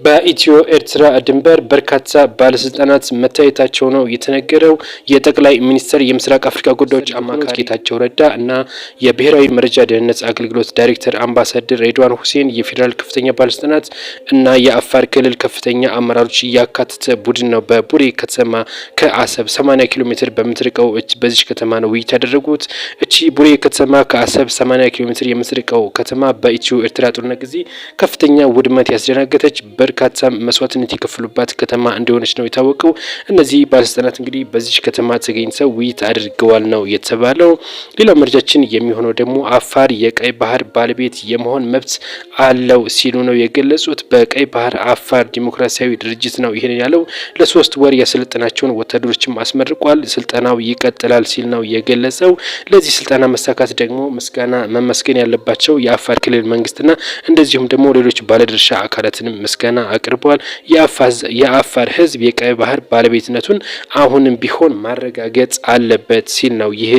በኢትዮ ኤርትራ ድንበር በርካታ ባለስልጣናት መታየታቸው ነው የተነገረው። የጠቅላይ ሚኒስትር የምስራቅ አፍሪካ ጉዳዮች አማካሪ ጌታቸው ረዳ እና የብሔራዊ መረጃ ደህንነት አገልግሎት ዳይሬክተር አምባሳደር ሬድዋን ሁሴን፣ የፌዴራል ከፍተኛ ባለስልጣናት እና የአፋር ክልል ከፍተኛ አመራሮች ያካተተ ቡድን ነው በቡሬ ከተማ ከአሰብ 80 ኪሎ ሜትር በምትርቀው በዚህ ከተማ ነው ውይይት ያደረጉት። እቺ ቡሬ ከተማ ከአሰብ 80 ኪሎ ሜትር የምትርቀው ከተማ በኢትዮ ኤርትራ ጦርነት ጊዜ ከፍተኛ ውድመት ያስደነገጠች በርካታ መስዋዕትነት የከፈሉባት ከተማ እንደሆነች ነው የታወቀው። እነዚህ ባለስልጣናት እንግዲህ በዚህ ከተማ ተገኝተው ውይይት አድርገዋል ነው የተባለው። ሌላው መረጃችን የሚሆነው ደግሞ አፋር የቀይ ባህር ባለቤት የመሆን መብት አለው ሲሉ ነው የገለጹት። በቀይ ባህር አፋር ዲሞክራሲያዊ ድርጅት ነው ይሄን ያለው። ለ3 ወር ያሰለጠናቸውን ወታደሮችም አስመርቋል። ስልጠናው ይቀጥላል ሲል ነው የገለጸው። ለዚህ ስልጠና መሳካት ደግሞ ምስጋና መመስገን ያለባቸው የአፋር ክልል መንግስትና እንደዚሁም ደግሞ ሌሎች ባለድርሻ አካላትንም ምስጋና አቅርበዋል። የአፋር ህዝብ የቀይ ባህር ባለቤትነቱን አሁንም ቢሆን ማረጋገጥ አለበት ሲል ነው ይህ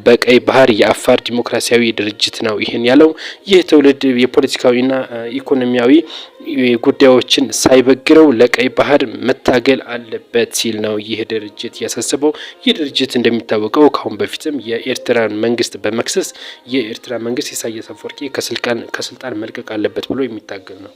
በቀይ ባህር የአፋር ዲሞክራሲያዊ ድርጅት ነው ይህን ያለው። ይህ ትውልድ የፖለቲካዊና ኢኮኖሚያዊ ጉዳዮችን ሳይበግረው ለቀይ ባህር መታገል አለበት ሲል ነው ይህ ድርጅት ያሳሰበው። ይህ ድርጅት እንደሚታወቀው ከአሁን በፊትም የኤርትራን መንግስት በመክሰስ የኤርትራ መንግስት ኢሳያስ አፈወርቂ ከስልጣን መልቀቅ አለበት ብሎ የሚታገል ነው።